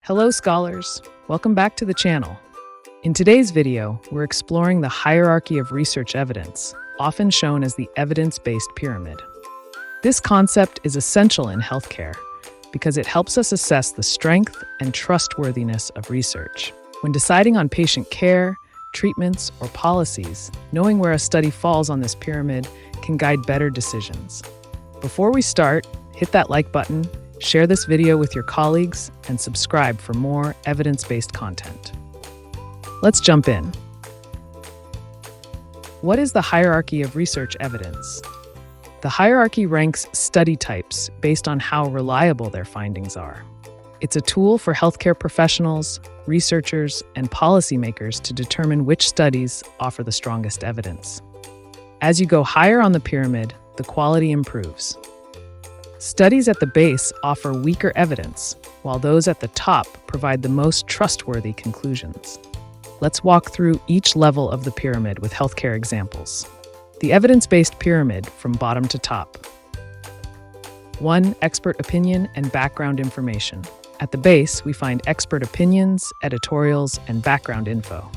Hello, scholars. Welcome back to the channel. In today's video, we're exploring the hierarchy of research evidence, often shown as the evidence-based pyramid. This concept is essential in healthcare because it helps us assess the strength and trustworthiness of research. When deciding on patient care, treatments, or policies, knowing where a study falls on this pyramid can guide better decisions. Before we start, hit that like button, share this video with your colleagues, and subscribe for more evidence-based content. Let's jump in. What is the hierarchy of research evidence? The hierarchy ranks study types based on how reliable their findings are. It's a tool for healthcare professionals, researchers, and policymakers to determine which studies offer the strongest evidence. As you go higher on the pyramid, the quality improves. Studies at the base offer weaker evidence, while those at the top provide the most trustworthy conclusions. Let's walk through each level of the pyramid with healthcare examples. The evidence-based pyramid from bottom to top. 1. Expert opinion and background information. At the base, we find expert opinions, editorials, and background info.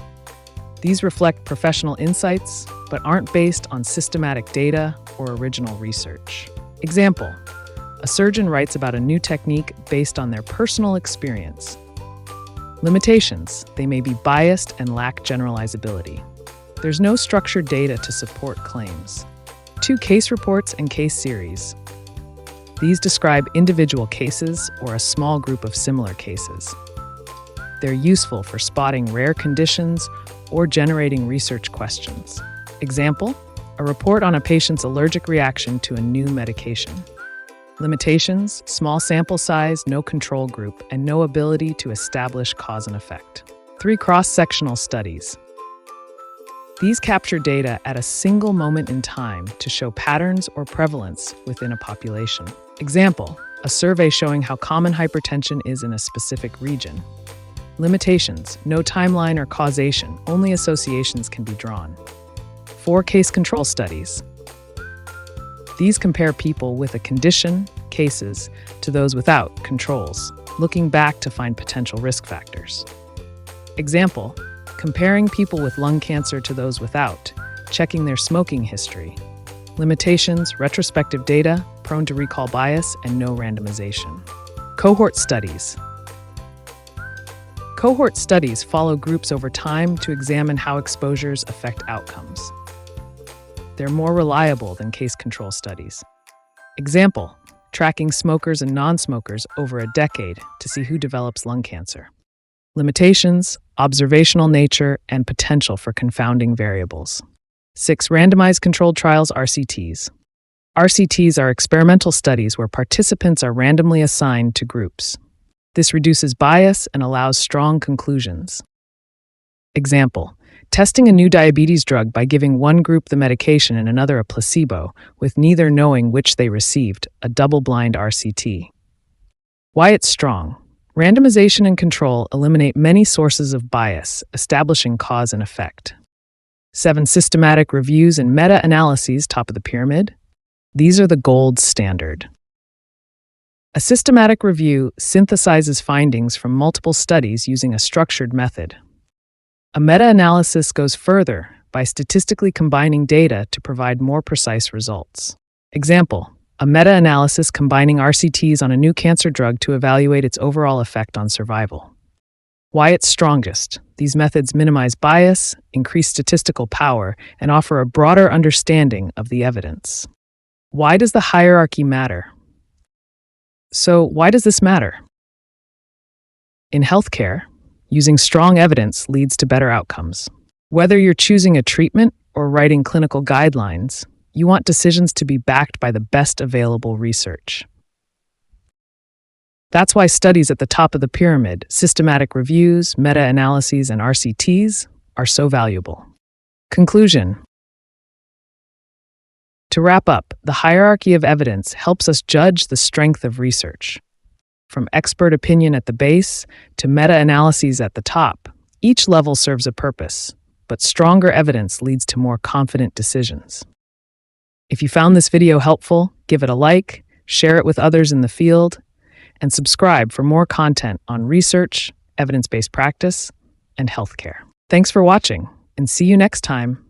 These reflect professional insights, but aren't based on systematic data or original research. Example: a surgeon writes about a new technique based on their personal experience. Limitations: they may be biased and lack generalizability. There's no structured data to support claims. 2. Case reports and case series. These describe individual cases or a small group of similar cases. They're useful for spotting rare conditions or generating research questions. Example: a report on a patient's allergic reaction to a new medication. Limitations: small sample size, no control group, and no ability to establish cause and effect. 3. Cross-sectional studies. These capture data at a single moment in time to show patterns or prevalence within a population. Example: a survey showing how common hypertension is in a specific region. Limitations: no timeline or causation, only associations can be drawn. 4. Case control studies. These compare people with a condition, cases, to those without, controls, looking back to find potential risk factors. Example: comparing people with lung cancer to those without, checking their smoking history. Limitations: retrospective data, prone to recall bias, and no randomization. Cohort studies. Cohort studies follow groups over time to examine how exposures affect outcomes. They're more reliable than case control studies. Example: tracking smokers and non-smokers over a decade to see who develops lung cancer. Limitations: observational nature and potential for confounding variables. 6. Randomized controlled trials, RCTs. RCTs are experimental studies where participants are randomly assigned to groups. This reduces bias and allows strong conclusions. Example: testing a new diabetes drug by giving one group the medication and another a placebo, with neither knowing which they received, a double-blind RCT. Why it's strong. Randomization and control eliminate many sources of bias, establishing cause and effect. 7. Systematic reviews and meta-analyses, top of the pyramid. These are the gold standard. A systematic review synthesizes findings from multiple studies using a structured method. A meta-analysis goes further by statistically combining data to provide more precise results. Example: a meta-analysis combining RCTs on a new cancer drug to evaluate its overall effect on survival. Why it's strongest. These methods minimize bias, increase statistical power, and offer a broader understanding of the evidence. Why does the hierarchy matter? So, why does this matter? In healthcare, using strong evidence leads to better outcomes. Whether you're choosing a treatment or writing clinical guidelines, you want decisions to be backed by the best available research. That's why studies at the top of the pyramid, systematic reviews, meta-analyses, and RCTs, are so valuable. Conclusion. To wrap up, the hierarchy of evidence helps us judge the strength of research. From expert opinion at the base to meta-analyses at the top, each level serves a purpose, but stronger evidence leads to more confident decisions. If you found this video helpful, give it a like, share it with others in the field, and subscribe for more content on research, evidence based practice, and healthcare. Thanks for watching, and see you next time